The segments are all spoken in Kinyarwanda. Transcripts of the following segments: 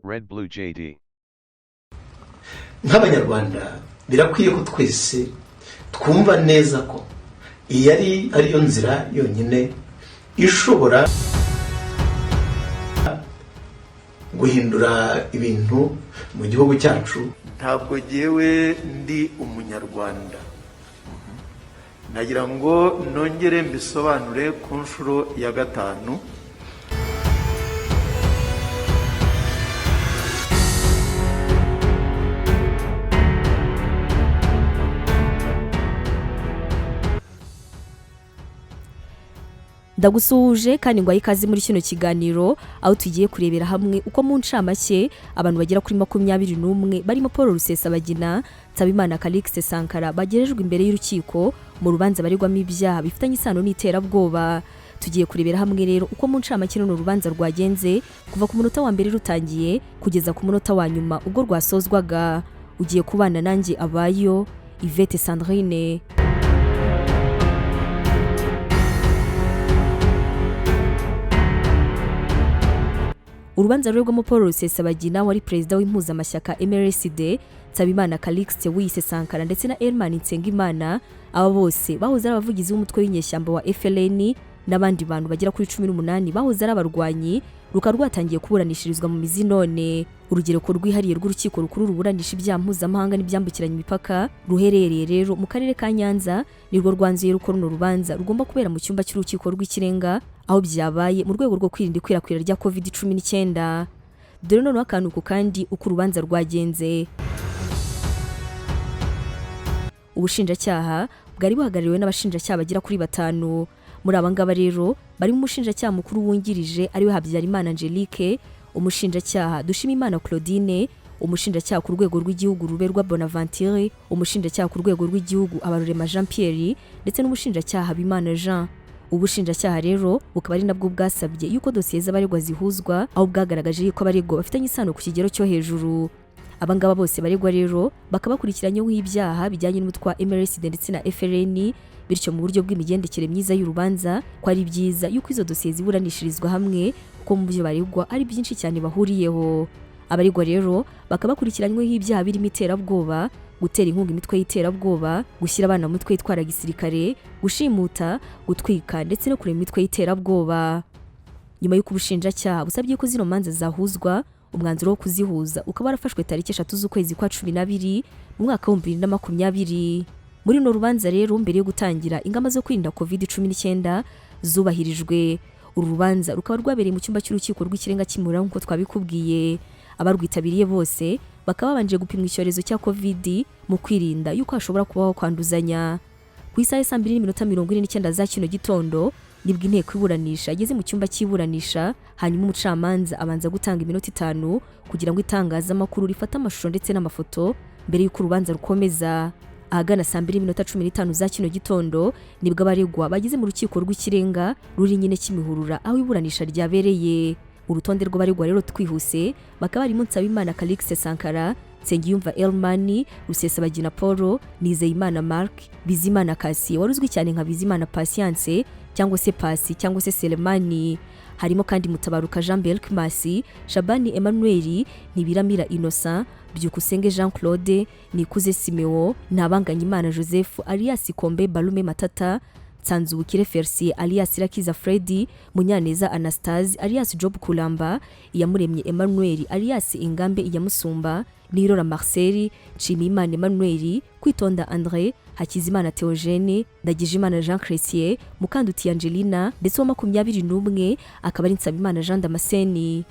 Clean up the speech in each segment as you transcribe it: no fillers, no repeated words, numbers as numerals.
Red Blue JD. Nk'abanyarwanda birakwiye ko twese twumva neza ko iyi ariyo nzira yonyine ishobora guhindura ibintu mu gihugu cyacu. Ntabwo jyewe ndi umunyarwanda, nagira ngo nongere mbisobanure ku nshuro ya gatanu. Ndagusuhuje kandi ngo ayikaze muri kino kiganiro aho tugiye kurebera hamwe uko mu ncamake abantu bagera kuri 21 barimo Paul Rusesabagina, Nsabimana Calixte Sankara bagerejwe imbere y'urukiko mu rubanza baregwamo ibyaha bifitanye isano n'iterabwoba. Tugiye kurebera hamwe rero uko mu ncamake no rubanza rwagenze kuva ku munota wa mbere rutangiye kugeza ku munota wa nyuma ubwo rwasozwaga. Ugiye kubana nanjye abayo Yvette Sandrine. Urubanza rwegwamo Paul Rusesabagina wari perezida w'impuzamashyaka MRSD, Nsabimana Calixte wiyise Sankara ndetse na Herman Nsengimana, aba bose bahoze ari abavugizi b'umutwe w'inyeshyamba wa FLN n'abandi bantu bagera kuri 18 bahoze ari abarwanyi, rwatangiye kuburanishirizwa mu mizi none. Urugereko rwihariye rw'urukiko rukuru ruburanisha ibyaha mpuzamahanga n'ibyambukiranya imipaka ruherereye rero mu karere ka Nyanza nirwo rwanzuye ruko runo rubanza rugomba kubera mu cyumba cy'urukiko rw'ikirenga aho byabaye mu rwego rwo kwirinda ikwirakwira rya COVID-19. Dore none akanuko kandi uko urubanza rwagenze. Ubushinjacyaha bwari buhagarariwe n'abashinjacyaha bagera kuri 5. Muri abangaba rero bari mu mushinjacyaha mukuru wungirije ariwe Habyarimana Angelique, umushinjacyaha Dushimimana Claudine, umushinjacyaha ku rwego rw'igihugu Ruberwa Bonaventure, umushinjacyaha ku rwego rw'igihugu Abarurema Jean Pierre ndetse n'umushinjacyaha Habimana Jean. Ubushinjacyaha rero bukaba ari nabwo bwasabye yuko dosiye z'abaregwa zihuzwa aho bwagaragaje yuko abaregwa bafitanye isano ku kigero cyo hejuru. Abangaba bose baregwa rero bakabakurikiranyweho ibyaha bijyanye n'umutwe wa MRSD ndetse na FLN, bityo mu buryo bw'imigendekere myiza y'urubanza ko ari byiza yuko izo dosiye ziburanishirizwa hamwe kuko mu byo baregwa ari byinshi cyane bahuriyeho. Abaregwa rero bakabakurikiranyweho ibyaha birimo iterabwoba, gutera inkunga imitwe y'iterabwoba, gushyira abana mu mitwe yitwara gisirikare, gushimuta, gutwika ndetse no kurema imitwe y'iterabwoba. Nyuma y'uko ubushinjacyaha busabye ko zino manza zahuzwa, umwanzuro wo kuzihuza ukaba warafashwe tariki 3 z'ukwezi kwa 12 mu mwaka wa 2020. Muri no rubanza rero mbere yo gutangira ingamba zo kwirinda COVID-19 zubahirijwe. Uru rubanza rukaba rwabereye mu cyumba cy'urukiko rw'ikirenga kimura nkuko twabikubwiye. Abarwitabiriye bose bakaba babanje gupimwa icyorezo cya COVID mu kwirinda yuko hashobora kubaho kwanduzanya. Ku isaha ya 2:49 za kino gitondo nibwo inteko iburanisha ageze mu cyumba cy'iburanisha, hanyuma umucamanza abanza gutanga iminota 5 kugira ngo itangazamakuru rifate amashusho ndetse n'amafoto mbere y'uko urubanza rukomeza. Ahagana 2:15 za kino gitondo nibwo abaregwa bageze mu rukiko rw'ikirenga ruri nyine Kimihurura aho iburanisha ryabereye. Urutonde rw'abaregwa rero twihuse bakaba barimo Nsabimana Calixte Sankara, Nsengiyumva Herman, Rusesabagina Paul, Nizeyimana Mark, Bizimana Kasi waruzwi cyane nka Bizimana Patience cyangwa se Pasi cyangwa se Selemani. Harimo kandi Mutabaruka Jean Belkmasi, Shabani Emmanuel, Nibiramira Innocent, Byukusenge Jean Claude, Nikuze Simeo, Nabanganyimana Joseph alias Kombe Balume Matata, Nsanzubukire Fercier alias Rakiza Freddy, Munyaneza Anastase alias Job Kulamba, Iyamuremye Emmanuel alias Ingambe Iyamusumba, Nirora Marcel, Nshimiyimana Emmanuel, Kwitonda André, Hakizimana Theogene, Ndagijimana Jean Chrétien, Mukanduti Angelina ndetse wa 21 akaba ari Nsabimana Jean Damascene.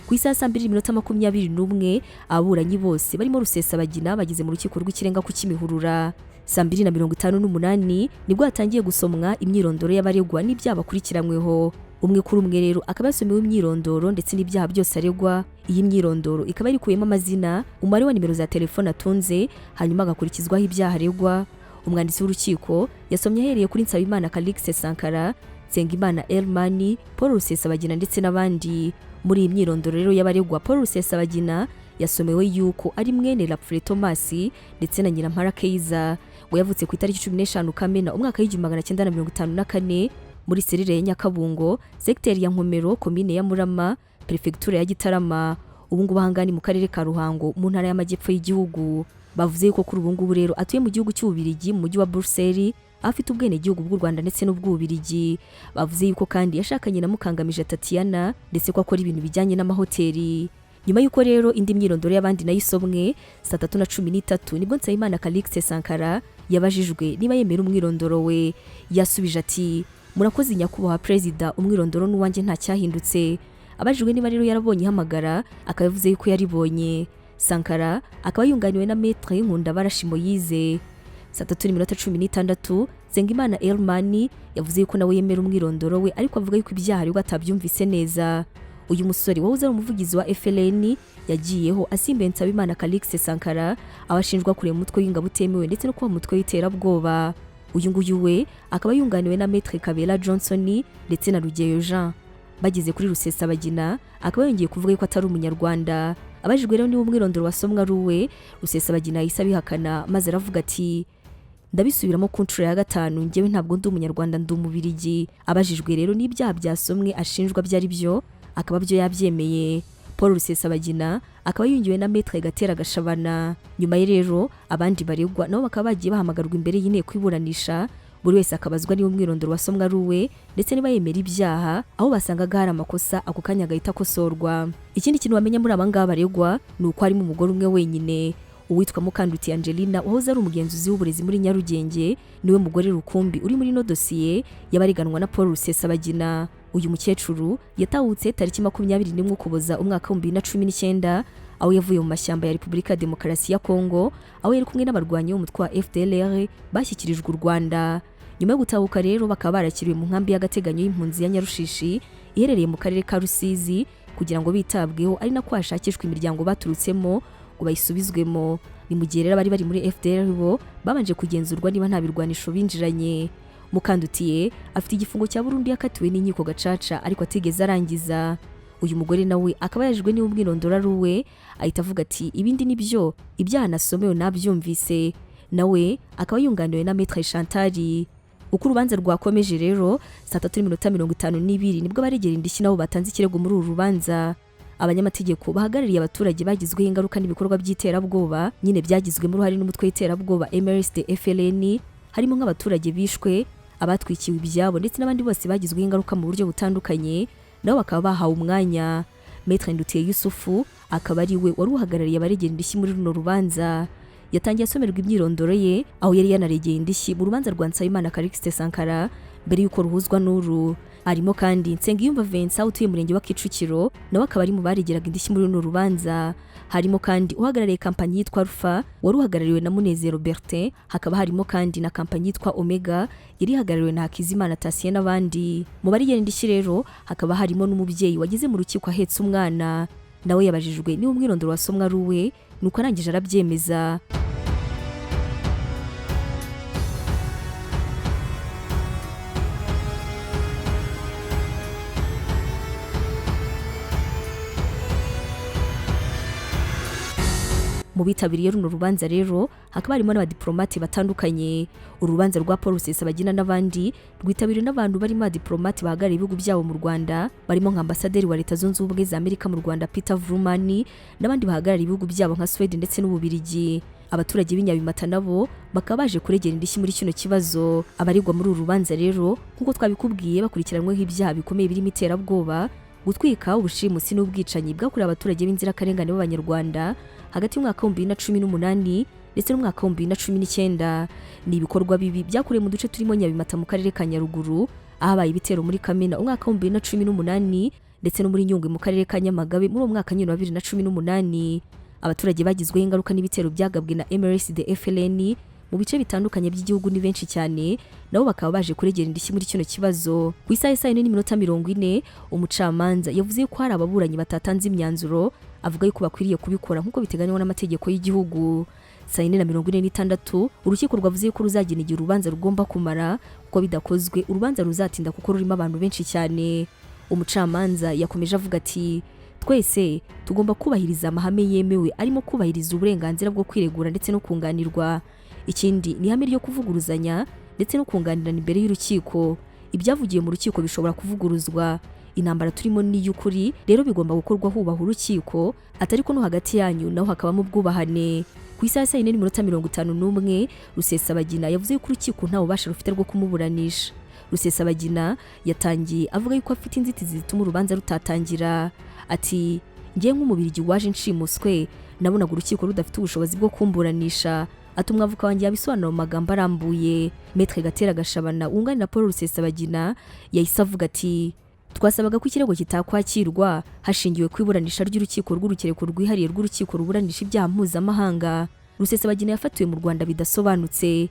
Ku isaha 2:21 aburanyi bose barimo Rusesabagina bageze mu rukiko rw'ikirenga ku Kimihurura. 2:58 nibwo hatangiye gusomwa imyirondoro y'abaregwa n'ibyaha bakurikiranyweho. Umwe kuri umwe rero akaba yasomewe imyirondoro ndetse n'ibyaha byose aregwa. Iyi myirondoro ikaba irikuyemo amazina, umubare wa nimero za telefone atunze, hanyuma agakurikizwaho ibyaha aregwa. Umwanditsi w'urukiko yasomye ahereye kuri Nsabimana Calixte Sankara, Nsengimana Herman, Paul Rusesabagina ndetse n'abandi. Muri iyi myirondoro rero y'abaregwa Paul Rusesabagina yasomewe yuko ari mwene Lapfure Thomas ndetse na Nyirampara Keiza ngo yavutse ku itariki 15 Kamena umwaka w'1954 muri serire ya Nyakabungo, sekiteri ya Nkomero, komine ya Murama, prefecture ya Gitarama, ubu ngubu bahangani mu karere ka Ruhango mu ntara y'amajyepfo y'igihugu. Bavuze yuko kuri ubu ngubu rero atuye mu gihugu cy'Ububirigi mu mujyi wa Bruxelles, afite ubwene gihugu bw'u Rwanda ndetse n'ubw'Ububirigi. Bavuze yuko kandi yashakanye na Mukangamije Tatiana ndetse ko akora ibintu bijyanye n'amahoteli. Nyuma yuko rero indi myirondoro y'abandi nayisomwe 3:13 nibwo Nsabimana Calixte Sankara yabajijwe niba yemera umwirondoro we. Yasubije ati murakoze nyakubahwa perezida, umwirondoro n'uwanjye nta cyahindutse. Abajijwe niba rero yarabonye ihamagara akavuze yuko yaribonye. Sankara akaba yunganiwe na Maître Nkundabarashi Moise. 3:16 Nsengimana Elmani yavuze yuko nawe yemera umwirondoro we ariko avuga yuko ibyaha ari atabyumvise neza. Uyu musore wahoze ari umuvugizi wa FLN yagiyeho asimbuye Nsabimana Calixte Sankara abashinjwa kurema umutwe w'ingabo utemewe ndetse no kuba umutwe w'iterabwoba. Uyu nguyu we akaba yunganiwe na Maître Kabera Johnson ndetse na Rugeyo Jean. Bageze kuri Rusesabagina akaba yongeye kuvuga yuko atari umunyarwanda. Abajijwe rero niba umwirondoro wasomwa ari uwe, Rusesabagina yahise abihakana maze aravuga ati ndabisubiramo ku nshuro ya 5 njyewe ntabwo ndi umunyarwanda ndi umubirigi. Abajijwe rero n'ibyaha byasomwe ashinjwa byari byo akaba byo yabyemeye. Paul Rusesabagina akaba yungiwe na Maître Gatera Gashabana. Nyuma ye rero abandi baregwa nabo bakaba bagiye bahamagarwa imbere y'inteko iburanisha, buri wese akabazwa niba umwirondoro wasomwa ari uwe ndetse niba yemera ibyaha, aho basangaga hari amakosa ako kanya gahita kosorwa. Ikindi kintu bamenya muri abangaba baregwa ni uko harimo umugore umwe wenyine, uwitwa Mukanduti Angelina wahoze ari umugenzuzi w'uburezi muri Nyarugenge, niwe mugore rukumbi uri muri no dosiye y'abariganwa na Paul Rusesabagina. Uyu mukecuru yatahutse tariki 21 Ukuboza umwaka wa 2019 aho yavuye mu mashyamba ya Repubulika ya Demokarasi ya Kongo, aho yari kumwe n'abarwanyi b'umutwe wa FDLR bashyikirijwe u Rwanda. Nyuma yo gutahuka rero bakaba barakiriwe mu nkambi y'agateganyo y'impunzi ya Nyarushishi iherereye mu karere ka Rusizi kugira ngo bitabweho, ari nako hashakishwa imiryango baturutsemo ngo bayisubizwemo. Ni mu gihe rero bari bari muri FDLR bo babanje kugenzurwa niba nta birwanisho binjiranye. Mukandutiye afite igifungo cya Burundi yakatiwe n'inkiko gacaca ariko atigeze arangiza. Uyu mugore nawe akaba yajijwe niba umwirondoro ari uwe, ahita avuga ati ibindi nibyo ibyaha nasomewe nabyumvise. Nawe akaba yunganiwe na Maître Chantal. Uko urubanza rwakomeje rero 3:52 nibwo baregera indishyi nabo batanze ikirego muri uru rubanza. Abanyamategeko bahagarariye abaturage bagizweho ingaruka n'ibikorwa by'iterabwoba nyine byagizwemo uruhare n'umutwe w'iterabwoba MRSD FLN, harimo nk'abaturage bishwe, abatwikiwe ibyabo ndetse n'abandi bose bagizweho ingaruka mu buryo butandukanye, nabo bakaba bahawe umwanya. Maître Ndutiye Yusufu akaba ari we wari uhagarariye abaregera indishyi muri runo rubanza. Yatangiye asomerwa imyirondoro ye aho yari yanaregeye indishyi mu rubanza rwa Nsabimana Calixte Sankara mbere yuko ruhuzwa n'uru. Harimo kandi Nsengiyumva Vincent utuye murenge wa Kicukiro, nawe akaba ari mu baregeraga indishyi muri runo rubanza. Harimo kandi uhagarariye kampanyi yitwa Rufa wari uhagarariwe na Munezero Bertin, hakaba harimo kandi na kampanyi yitwa Omega yari ihagarariwe na Hakizimana Tatien n'abandi. Mu baregera indishyi rero hakaba harimo n'umubyeyi wagize mu rukiko ahetse umwana, nawe yabajijwe niba umwirondoro wasomwa ari uwe, nuko arangije arabyemeza. Mu bitabiriye runo rubanza rero hakaba harimo n'abadiplomate batandukanye. Urubanza rwa Paul Rusesabagina n'abandi rwitabiriwe n'abantu barimo abadiplomate bahagarariye ibihugu byabo mu Rwanda, barimo nka ambasaderi wa Leta Zunze Ubumwe za Amerika mu Rwanda Peter Vrumani n'abandi bahagarariye ibihugu byabo nka Sweden ndetse n'Ububirigi. Abaturage b'inyabimata nabo bakaba baje kuregera indishyi muri kino kibazo. Abaregwa muri uru rubanza rero nk'uko twabikubwiye bakurikiranweho ibyaha bikomeye birimo iterabwoba, gutwika, ubushimusi n'ubwicanyi bwakorewe abaturage b'inzirakarengane b'Abanyarwanda hagati y'umwaka wa 2018 ndetse n'umwaka wa 2019. Ni ibikorwa bibi byakorewe mu duce turimo Nyabimata mu karere ka Nyaruguru, ahabaye ibitero muri Kamena umwaka wa 2018 ndetse no muri Nyungwe mu karere ka Nyamagabe muri umwaka wa 2018. Abaturage bagizweho ingaruka n'ibitero byagabwe na MRSD FLN mu bice bitandukanye by'igihugu ni benshi cyane, nabo bakaba baje kuregera indishyi muri kino kibazo. Ku isaha 4:40 umucamanza yavuze ko hari ababuranyi batatanze imyanzuro, avuga yuko bakwiriye kubikora nk'uko biteganywa n'amategeko y'igihugu. 4:46 urukiko rwavuze ko ruzagena igihe urubanza rugomba kumara, kuko bidakozwe urubanza ruzatinda kuko rurimo abantu benshi cyane. Umucamanza yakomeje avuga ati twese tugomba kubahiriza amahame yemewe arimo kubahiriza uburenganzira bwo kwiregura ndetse no kunganirwa. Ikindi ni ihame ryo kuvuguruzanya ndetse no kunganirana imbere y'urukiko. Ibyavugiye mu rukiko bishobora kuvuguruzwa. Intambara turimo ni y'ukuri, rero bigomba gukorwa hubaha urukiko, atari ko no hagati yanyu naho hakabamo ubwubahane. Ku isaha ya 4:51 Rusesabagina yavuze ko urukiko nta bubasha rufite rwo kumuburanisha. Rusesabagina yatangiye avuga yuko afite inzitizi zituma urubanza rutatangira. Ati ngiye nk'umubirigi waje nshimuswe, nabonaga urukiko rudafite ubushobozi bwo kumburanisha. Ati umwavoka wanjye yabisobanura mu magambo arambuye. Maître Gatera Gashabana wunganira Paul Rusesabagina yahise avuga ati twasabaga ko ikirego kitakwakirwa hashingiwe ku iburanisha ry'urukiko rw'urukereko rwihariye rw'urukiko ruburanisha ibyaha mpuzamahanga. Rusesabagina yafatiwe mu Rwanda bidasobanutse.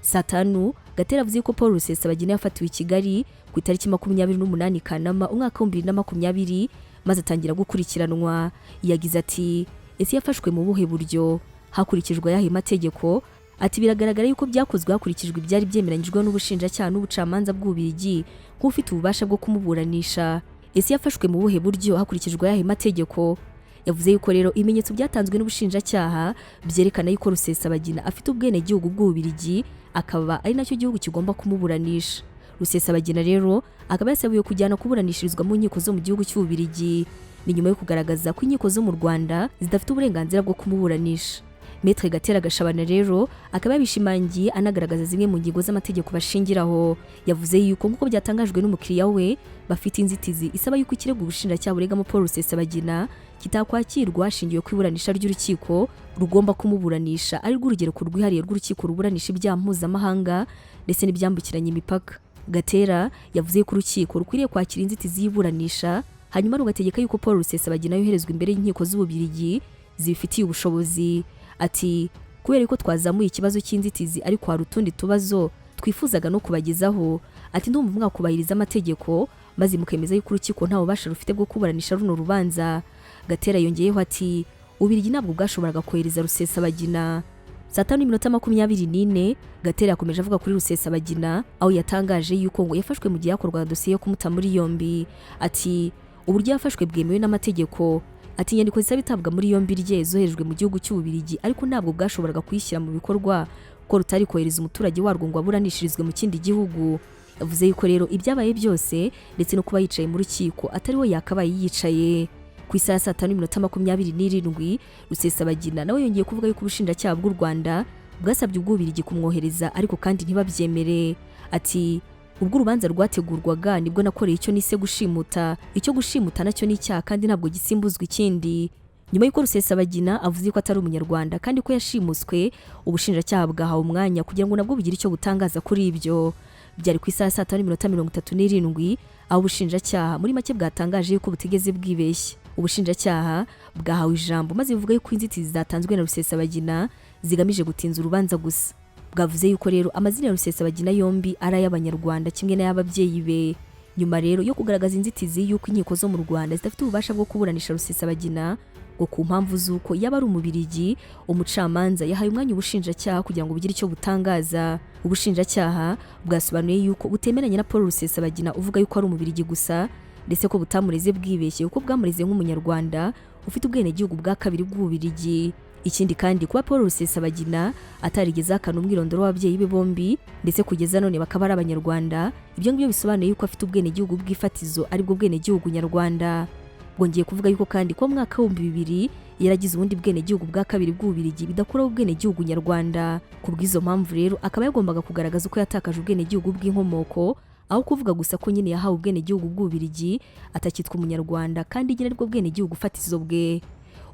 Saa 5 Gatera avuze ko Paul Rusesabagina yafatiwe i Kigali ku itariki 28 Kanama umwaka wa 2020 maze atangira gukurikiranwa. Yagize ati ese yafashwe mu buhe buryo, hakurikijwe ayahe mategeko? Ati biragaragara yuko byakozwe hakurikijwe ibyari byemeranyijwe n'ubushinjacyaha n'ubucamanza bw'Ubirigi nk'ufite ububasha bwo kumuburanisha. Ese yafashwe mu buhe buryo, hakurikijwe ayahe mategeko? Yavuze yuko rero ibimenyetso byatanzwe n'ubushinjacyaha byerekana yuko Rusesabagina afite ubwenegihugu bw'Ubirigi, akaba ari nacyo gihugu kigomba kumuburanisha. Rusesabagina rero akaba yasabiwe kujyana kuburanishirizwa mu nkiko zo mu gihugu cy'Ubirigi. Ni nyuma yo kugaragaza ko inkiko zo mu Rwanda zidafite uburenganzira bwo kumuburanisha. Maître Gatera Gashabana rero akaba yabishimangiye anagaragaza zimwe mu ngingo z'amategeko bashingiraho. Yavuze yuko nk'uko byatangajwe n'umukiriya we bafite inzitizi isaba yuko ikirego ubushinjacyaha buregamo Paul Rusesabagina kitakwakirwa hashingiwe ku iburanisha ry'urukiko rugomba kumuburanisha ari rw'urugereko rwihariye rw'urukiko ruburanisha ibyaha mpuzamahanga ndetse n'ibyambukiranya imipaka. Gatera yavuze ko urukiko rukwiriye kwakira inzitizi y'iburanisha hanyuma rugategeka yuko Paul Rusesabagina yoherezwa imbere y'inkiko z'Ububirigi zibifitiye ubushobozi. Ati kubera ko twazamuye ikibazo cy'inzitizi ariko hari utundi tubazo twifuzaga no kubagezaho. Ati ndumva mwakubahiriza amategeko maze mukemeza yuko urukiko nta bubasha rufite bwo kuburanisha runo rubanza. Gatera yongeyeho ati Ubirigi ntabwo bwashoboraga kohereza Rusesabagina. Saa 5:24 Gatera yakomeje avuga kuri Rusesabagina aho yatangaje yuko ngo yafashwe mu gihe yakorwaga dosiye yo kumuta muri yombi. Ati uburyo yafashwe bwemewe n'amategeko. Ati inyandiko zisaba itabwa muri yombi rye zoherejwe mu gihugu cy'Ububirigi ariko ntabwo bwashoboraga kuyishyira mu bikorwa ko rutari kohereza umuturage warwo ngo aburanishirizwe mu kindi gihugu. Yavuze yuko rero ibyabaye byose ndetse no kuba yicaye mu rukiko atari we yakabaye yicaye. Ku isaha ya 5:27 Rusesabagina nawe yongeye kuvuga yuko ubushinjacyaha bw'u Rwanda bwasabye ubw'Ububirigi kumwohereza ariko kandi ntibabyemere. Ati ubwo urubanza rwategurwaga nibwo nakoreye icyo nise gushimuta. Icyo gushimuta nacyo ni icyaha kandi ntabwo gisimbuzwa ikindi. Nyuma y'uko Rusesabagina avuze ko atari umunyarwanda kandi ko yashimuswe, ubushinjacyaha bwahawe umwanya kugira ngo nabwo bugire icyo butangaza kuri ibyo. Byari ku isaha ya 5:37 aho ubushinjacyaha muri make bwatangaje yuko butigeze bwibeshya. Ubushinjacyaha bwahawe ijambo maze buvuga yuko inzitizi zatanzwe na Rusesabagina zigamije gutinza urubanza gusa. Bwavuze yuko rero amazina ya Rusesabagina yombi ari ay'Abanyarwanda kimwe n'ay'ababyeyi be. Nyuma rero yo kugaragaza inzitizi yuko inkiko zo mu Rwanda zidafite ububasha bwo kuburanisha Rusesabagina ngo ku mpamvu z'uko yaba ari Umubirigi, umucamanza yahaye umwanya ubushinjacyaha kugira ngo bugire icyo butangaza. Ubushinjacyaha bwasobanuye yuko butemeranya na Paul Rusesabagina uvuga yuko ari Umubirigi gusa ndetse ko butamureze bwibeshye kuko bwamureze nk'umunyarwanda ufite ubwenegihugu bwa kabiri bw'Ububirigi. Ikindi kandi kuba Paul Rusesabagina atarigeze akana umwirondoro w'ababyeyi be bombi ndetse kugeza none bakaba ari Abanyarwanda, ibyo ngibyo bisobanuye yuko afite ubwenegihugu bw'ifatizo aribwo bwenegihugu nyarwanda. Bwongeye kuvuga yuko kandi ko mu mwaka wa 2000 yaragize ubundi bwenegihugu bwa kabiri bw'Ububirigi bidakuraho ubwenegihugu nyarwanda. Ku bw'izo mpamvu rero akaba yagombaga kugaragaza uko yatakaje ubwenegihugu bw'inkomoko aho kuvuga gusa ko nyine yahawe ubwenegihugu bw'Ububirigi atakitwa umunyarwanda kandi nyine aribwo bwenegihugu fatizo bwe.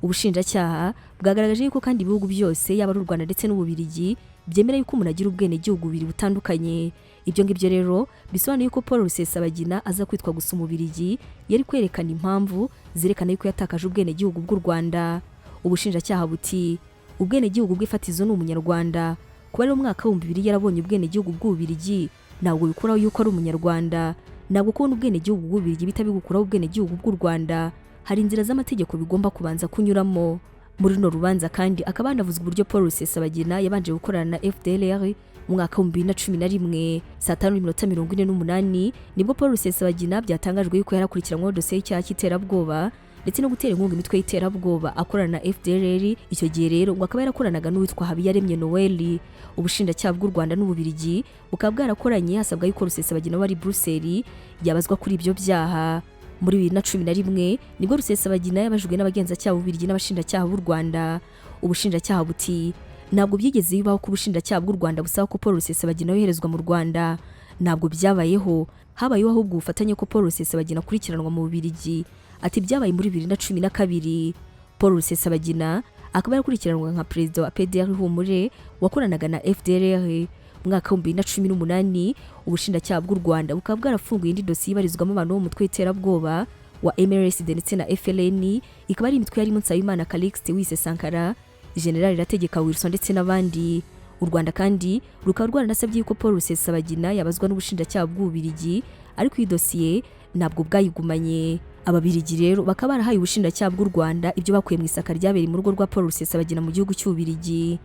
Ubushinjacyaha bwagaragaje yuko kandi ibihugu byose yaba ari u Rwanda ndetse n'Ububirigi byemera yuko umuntu agira ubwenegihugu bubiri butandukanye. Ibyo ngibyo rero bisobanuye ko Paul Rusesabagina aza kwitwa gusa Umubirigi yari kwerekana impamvu zerekana yuko yatakaje ubwenegihugu bw'u Rwanda. Ubushinjacyaha buti ubwenegihugu bw'ifatizo ni umunyarwanda. Kuba rero umwaka wa 2000 yarabonye ubwenegihugu bw'Ububirigi ntabwo bikuraho yuko ari umunyarwanda. Ntabwo kubona ubwenegihugu bw'Ububirigi bitabigukuraho ubwenegihugu bw'u Rwanda. Hari inzira z'amategeko bigomba kubanza kunyuramo. Muri no rubanza kandi akaba yanavuzwe uburyo Paul Rusesabagina yabanje gukorana na FDLR mu mwaka wa 2011. Saa 5:48 nibwo Paul Rusesabagina byatangajwe yuko yarakurikiranyweho dosiye y'icyaha cy'iterabwoba ndetse no gutera inkunga imitwe y'iterabwoba akorana na FDLR. Icyo gihe rero ngo akaba yarakoranaga n'uwitwa Habiyaremye Noel. Ubushinjacyaha bw'u Rwanda n'Ububiligi bukaba bwarakoranye hasabwa yuko Rusesabagina wari Bruxelles yabazwa kuri ibyo byaha. Muri 2011 nibwo Rusesabagina yabajijwe n'abagenzacyaha b'Ububiligi n'abashinjacyaha b'u Rwanda. Ubushinjacyaha buti ntabwo byigeze bibaho ko ubushinjacyaha bw'u Rwanda busaba ko Paul Rusesabagina yoherezwa mu Rwanda. Ntabwo byabayeho, habayeho ahubwo ubufatanye ko Paul Rusesabagina akurikiranwa mu Bubiligi. Ati byabaye muri 2012. Paul Rusesabagina akaba yakurikiranwa nka perezida wa PDR Humure wakoranaga na FDLR. Mwaka wa 2018 ubushinjacyaha bw'u Rwanda bukaba bwarafunguye indi dosiye ibarizwamo abantu bo mu mutwe w'iterabwoba wa MRSD ndetse na FLN, ikaba ari imitwe yarimo Nsabimana Calixte Wise Sankara, General Irategeka Wilson ndetse n'abandi. U Rwanda kandi rukaba rwaranasabye yuko Paul Rusesabagina yabazwa n'ubushinjacyaha bw'Ububiligi, ariko iyi dosiye ntabwo bwayigumanye. Ababiligi rero bakaba barahaye ubushinjacyaha bw'u Rwanda ibyo bakuye mu isaka ryabereye mu rugo rwa Paul Rusesabagina mu gihugu cy'Ububiligi.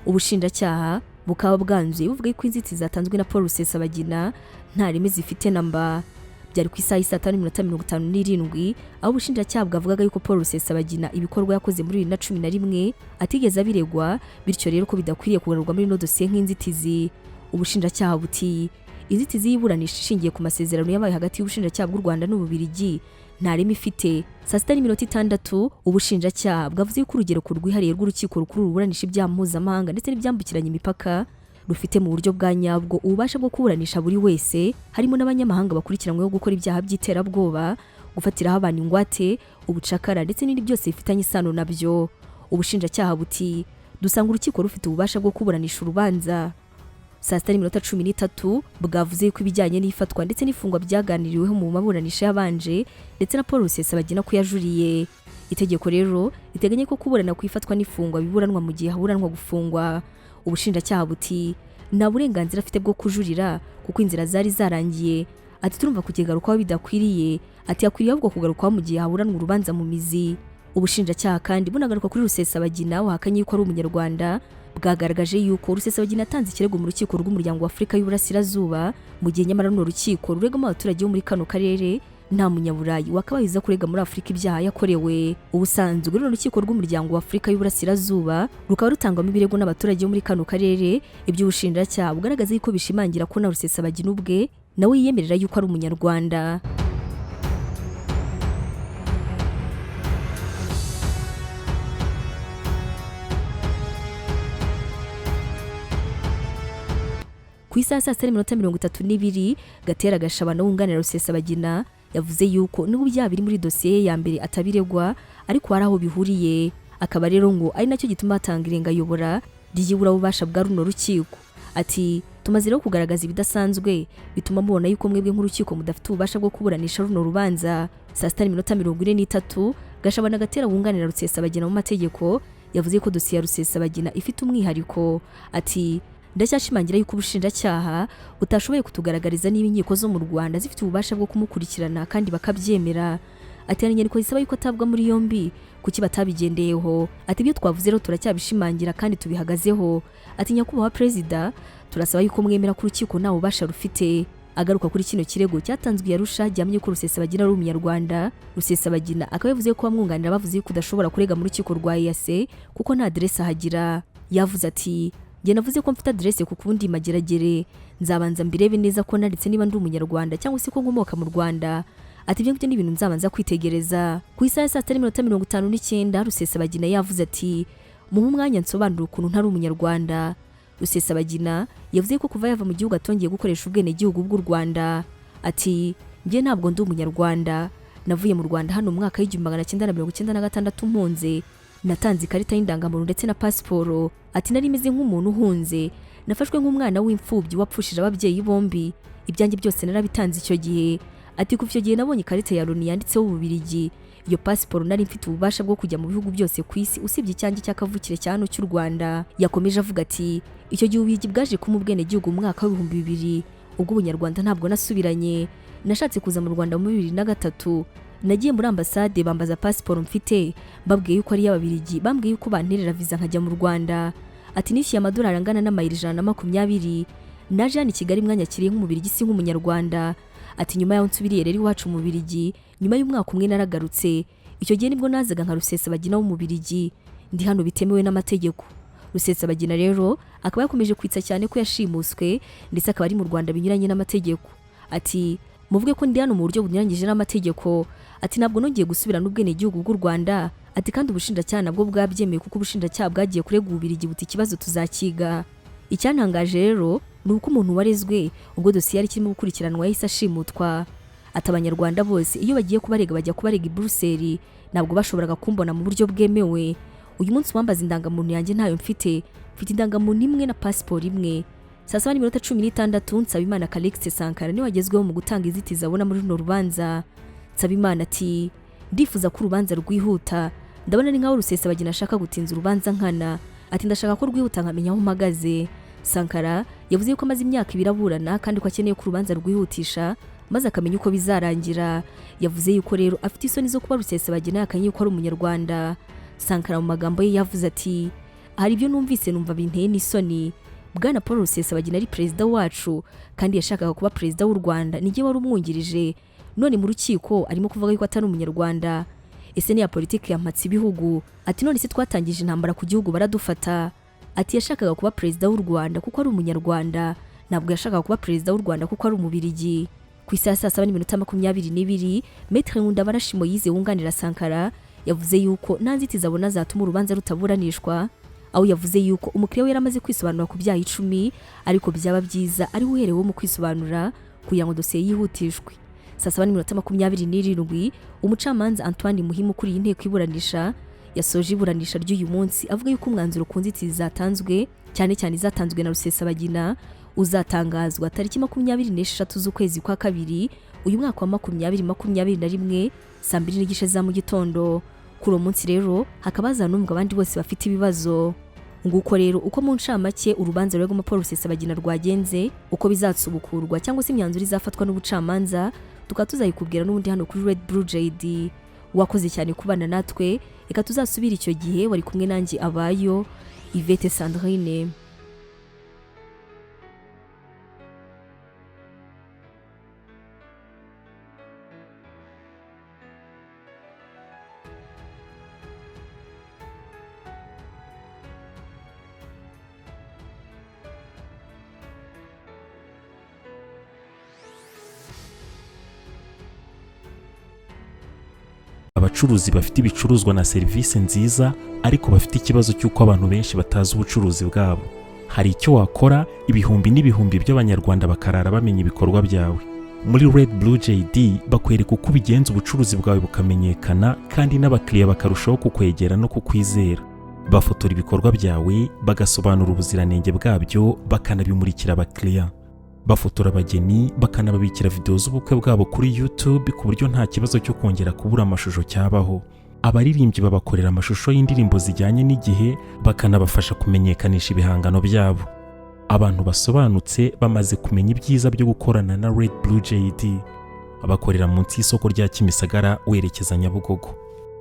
Ubushinjacyaha bukaba bwanzuye buvuga ko inzitizi zatanzwe na Paul Rusesabagina nta reme zifite namba. Byari ku isaha 5:57 aho ubushinjacyaha bwavugaga yuko Paul Rusesabagina ibikorwa yakoze muri 2011 atigeze abiregwa, bityo rero ko bidakwiriye kugarurwa muri no dosiye nk'inzitizi. Ubushinjacyaha buti inzitizi y'iburanisha ishingiye ku masezerano yabaye hagati y'ubushinjacyaha bw'u Rwanda n'Ububiligi nta reme ifite. Saa 6:06 ubushinjacyaha bwavuze ko urugero rwihariye rw'urukiko rukuru ruburanisha ibyaha mpuzamahanga ndetse n'ibyambukiranya imipaka rufite mu buryo bwa nyabwo ububasha bwo kuburanisha buri wese, harimo n'abanyamahanga bakurikiranyweho gukora ibyaha by'iterabwoba, gufatiraho abantu ingwate, ubucakara ndetse n'ibindi byose bifitanye isano nabyo. Ubushinjacyaha buti dusanga urukiko rufite ububasha bwo kuburanisha urubanza. Saa 6:13 bwavuze ko ibijyanye n'ifatwa ndetse n'ifungwa byaganiriweho mu maburanisha yabanje ndetse na Paul Rusesabagina ko yajuriye. Itegeko rero riteganya ko kuburana ku ifatwa n'ifungwa biburanwa mu gihe haburanwa gufungwa. Ubushinjacyaha buti nta burenganzira afite bwo kujurira kuko inzira zari zarangiye. Ati turumva kukigarukaho bidakwiriye, ati yakwiriye ahubwo kugarukaho mu gihe haburanwa urubanza mu mizi. Ubushinjacyaha kandi bunagaruka kuri Rusesabagina wahakanye yuko ari umunyarwanda, bwagaragaje yuko Rusesabagina atanze ikirego mu rukiko rw'umuryango wa Afurika y'Uburasirazuba mu gihe nyamara runo rukiko ruregamo abaturage bo muri kano karere nta munyaburayi wakabayiza kurega muri Afurika ibyaha yakorewe. Ubusanzwe runo rukiko rw'umuryango wa Afurika y'Uburasirazuba rukaba rutangwamo ibirego n'abaturage bo muri kano karere, iby'ubushinjacyaha bugaragaza yuko bishimangira ko na Rusesabagina ubwe nawe yiyemerera yuko ari umunyarwanda. Ku isaha 6:32 Gatera Gashabana wunganira Rusesabagina yavuze yuko nubwo ibyaha biri muri dosiye ya mbere atabiregwa, ariko hari aho bihuriye. Akaba rero ngo ari nacyo gituma atanga irengayobora ryibura ububasha bwa runo rukiko. Ati tumaze rero kugaragaza ibidasanzwe bituma mubona yuko mwebwe nk'urukiko mudafite ububasha bwo kuburanisha runo rubanza. Saa 6:43 Gashabana Gatera wunganira Rusesabagina mu mategeko yavuze ko dosiye ya Rusesabagina ifite umwihariko. Ati ndacyashimangira yuko ubushinjacyaha butashoboye kutugaragariza niba inkiko zo mu Rwanda zifite ububasha bwo kumukurikirana kandi bakabyemera. Ati hari inyandiko zisaba yuko atabwa muri yombi kuki batabigendeyeho. Ati ibyo twavuze rero turacyabishimangira kandi tubihagazeho. Ati nyakubahwa perezida turasaba yuko mwemera ko urukiko nta bubasha rufite. Agaruka kuri kino kirego cyatanzwe yarusha gihamye ko Rusesabagina ari umunyarwanda. Rusesabagina akaba yavuze ko bamwunganira bavuze ko udashobora kurega mu rukiko rwa EAC kuko nta adresse ahagira. Yavuze ati njye navuze ko mfite adresse ku kundi mageragere, nzabanza mbirebe neza ko nanditse niba ndi umunyarwanda cyangwa se ko nkomoka mu Rwanda. Ati ibyo ngibyo ni ibintu nzabanza kwitegereza. Ku isaha ya 6:59 Rusesabagina yavuze ati muhe umwanya nsobanura ukuntu ntari umunyarwanda. Rusesabagina yavuze ko kuva yava mu gihugu atongeye gukoresha ubwene gihugu bw'u Rwanda. Ati njye ntabwo ndi umunyarwanda, navuye mu Rwanda hano mu mwaka w'1996 mpunze, natanze ikarita y'indangamuntu ndetse na pasiporo. Ati nari meze nk'umuntu uhunze, nafashwe nk'umwana w'imfubyi wapfushije ababyeyi bombi, ibyanjye byose narabitanze icyo gihe. Ati kuva icyo gihe nabonye ikarita ya Loni yanditseho Ububiligi, iyo pasiporo nari mfite ububasha bwo kujya mu bihugu byose ku isi usibye icyanjye cy'akavukire cya hano cy'u Rwanda. Yakomeje avuga ati icyo gihe Ububiligi bwaje kuma ubwene gihugu mu mwaka wa 2000, ubwo ubunyarwanda ntabwo nasubiranye. Nashatse kuza mu Rwanda mu 2003, nagiye muri ambasade bambaza pasiporo mfite, babwiye yuko ari y'Ababiligi, bambwiye yuko banterera visa nkajya mu Rwanda. Ati nishyuye amadolari angana n'amayero 120, naje hano i Kigali mwanyakiriye nk'Umubiligi si nk'umunyarwanda. Ati nyuma yaho nsubiriye rero iwacu mu Bubiligi, nyuma y'umwaka umwe naragarutse, icyo gihe nibwo nazaga nka Rusesabagina w'umubirigi ndi hano bitemewe n'amategeko. Rusesabagina rero akaba yakomeje kwitsa cyane ko yashimuswe ndetse akaba ari mu Rwanda binyuranye n'amategeko. Ati muvuge ko ndi hano mu buryo bunyuranyije n'amategeko. Ati ntabwo nongeye gusubira n'ubwene gihugu bw'u Rwanda. Ati kandi ubushinjacyaha nabwo bwabyemeye kuko ubushinjacyaha bwagiye kurega Ububirigi buti ikibazo tuzakiga. Icyantangaje rero ni uko umuntu warezwe ubwo dosiye yari kirimo gukurikiranwa yahise ashimutwa. Ati abanyarwanda bose iyo bagiye kubarega bajya kubarega i Bruxelles, ntabwo bashoboraga kumbona mu buryo bwemewe. Uyu munsi wambaza indangamuntu yanjye ntayo mfite indangamuntu imwe na passport imwe. Saa 7:16 Nsabimana Calixte Sankara ni wagezweho mu gutanga inzitizi abona muri runo rubanza. Nsabimana ati ndifuza ko urubanza rwihuta, ndabona ni nkaho Rusesabagina ashaka gutinza urubanza nkana. Ati ndashaka ko rwihuta nkamenya aho mpagaze. Sankara yavuze ko amaze imyaka ibiraburana kandi ko akeneye ko urubanza rwihutisha maze akamenya uko bizarangira. Yavuze yuko rero afite isoni zo kuba Rusesabagina yakanye yuko ari umunyarwanda. Sankara mu magambo ye yavuze ati hari ibyo numvise numva binteye n'isoni. Bwana Paul Rusesabagina ari perezida wacu kandi yashakaga kuba perezida w'u Rwanda, nijye wari umwungirije. None mu rukiko arimo kuvuga yuko atari umunyarwanda. Ese ni ya politiki yampatse ibihugu. Ati none se twatangije intambara ku gihugu baradufata. Ati yashakaga kuba perezida w'u Rwanda kuko ari umunyarwanda, ntabwo yashakaga kuba perezida w'u Rwanda kuko ari umubirigi. Ku isaha 7:22 Maître Nkundabarashi Moise wunganira Sankara yavuze yuko nta nzitizi abona zatuma urubanza rutaburanishwa, aho yavuze yuko umukiriya we yaramaze kwisobanura ku byaha 10 ariko byaba byiza ari uherewe mu kwisobanura kugira ngo dosiye yihutishwe. Saa 7:27 umucamanza Antoine Muhimu kuri inteko iburanisha yasoje iburanisha ry'uyu munsi avuga yuko umwanzuro ku nzitizi zatanzwe cyane cyane izatanzwe na Rusesabagina uzatangazwa tariki 26 z'ukwezi kwa kabiri uyu mwaka wa 2021 saa 2:00 za mu gitondo. Kuri uwo munsi rero hakaba hazanumva abandi bose bafite ibibazo. Nguko rero uko mu ncamake urubanza rwego Paul Rusesabagina rwagenze, uko bizatsubukurwa cyangwa se imyanzuro izafatwa n'ubucamanza, tukatuzayikubwira n'ubundi hano kuri Red Blue JD. Wakoze cyane kubana natwe, reka tuzasubira icyo gihe wari kumwe nanjye Abayo Yvette Sandrine. Abacuruzi bafite ibicuruzwa na serivisi nziza ariko bafite ikibazo cy'uko abantu benshi batazi ubucuruzi bwabo. Hari icyo wakora ibihumbi n'ibihumbi by'abanyarwanda bakarara bamenya ibikorwa byawe. Muri Red Blue JD bakwereka uko ubigenza ubucuruzi bwawe bukamenyekana kandi n'abakiriya bakarushaho kukwegera no kukwizera. Bafotora ibikorwa byawe, bagasobanura ubuziranenge bwabyo, bakanabimurikira abakiriya. Bafotora abageni, bakanababikira video z'ubukwe bwabo kuri YouTube ku buryo nta kibazo cyo kongera kubura amashusho cyabaho. Abaririmbyi babakorera amashusho y'indirimbo zijyanye n'igihe, bakanabafasha kumenyekanisha ibihangano byabo. Abantu basobanutse bamaze kumenya ibyiza byo gukorana na Red Blue JD. Abakorera munsi y'isoko rya Kimisagara werekeza Nyabugogo.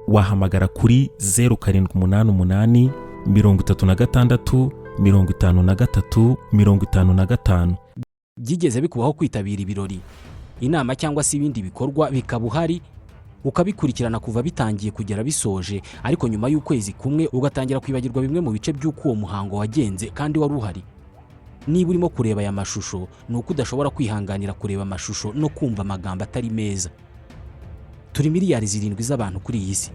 Wahamagara kuri 0788 36 53 55. Byigeze bikubaho kwitabira ibirori, inama cyangwa se ibindi bikorwa bikaba uhari ukabikurikirana kuva bitangiye kugera bisoje, ariko nyuma y'ukwezi kumwe ugatangira kwibagirwa bimwe mu bice by'uko uwo muhango wagenze kandi wari uhari? Niba urimo kureba aya mashusho ni uko udashobora kwihanganira kureba amashusho no kumva amagambo atari meza. Turi miliyari 7 z'abantu kuri iyi si.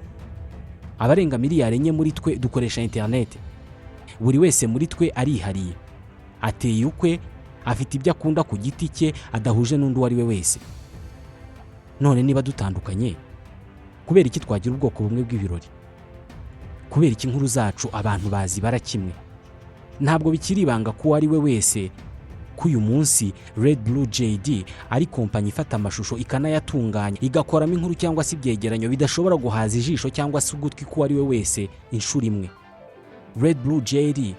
Abarenga miliyari 4 muri twe dukoresha internet. Buri wese muri twe arihariye, ateye ukwe, afite ibyo akunda ku giti cye adahuje n'undi wari we wese. None niba dutandukanye, kubera iki twagira ubwoko bumwe bw'ibirori? Kubera iki inkuru zacu abantu bazi barakimwe? Ntabwo bikiri ibanga ko ari we wese ko uyu munsi Red Blue JD ari kompanyi ifata amashusho ikanayatunganya, igakoramo inkuru cyangwa se ibyegeranyo bidashobora guhaza ijisho cyangwa se ugutwi ko ari we wese inshuro imwe. Red Blue JD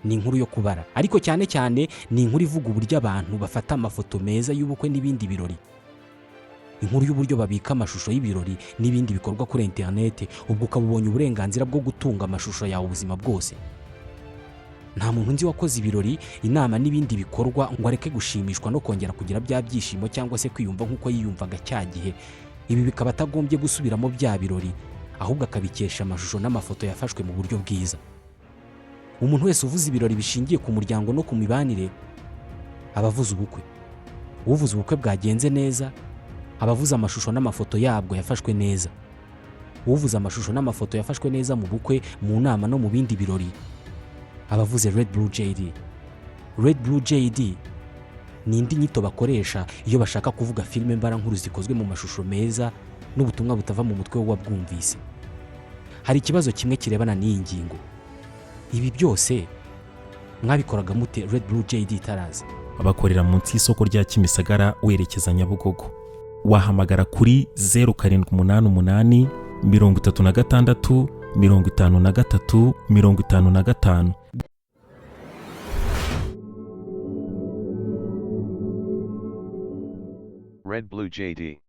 ni inkuru yo kubara, ariko cyane cyane ni inkuru ivuga uburyo abantu bafata amafoto meza y'ubukwe n'ibindi birori. Inkuru y'uburyo babika amashusho y'ibirori n'ibindi bikorwa kuri internet, ubwo ukabubonye uburenganzira bwo gutunga amashusho yawe ubuzima bwose. Nta muntu nzi wakoze ibirori, inama n'ibindi bikorwa ngo areke gushimishwa no kongera kugira bya byishimo cyangwa se kwiyumva nk'uko yiyumvaga cya gihe ibi bikaba atagombye gusubiramo bya birori, ahubwo akabikesha amashusho n'amafoto yafashwe mu buryo bwiza. Umuntu wese uvuze ibirori bishingiye ku muryango no ku mibanire aba avuze ubukwe. Uvuze ubukwe bwagenze neza aba avuze amashusho n'amafoto yabwo yafashwe neza. Uvuze amashusho n'amafoto yafashwe neza mu bukwe, mu nama no mu bindi birori aba avuze Red Blue JD. Red Blue JD ni indi nyito bakoresha iyo bashaka kuvuga filime mbarankuru zikozwe mu mashusho meza n'ubutumwa butava mu mutwe w'uwabwumvise. Hari ikibazo kimwe kirebana n'iyi ngingo. Ibi byose mwabikoraga mute Red Blue JD itaraza? Bakorera munsi y'isoko rya Kimisagara werekeza Nyabugogo. Wahamagara kuri 0788 36 53 55. Red Blue JD.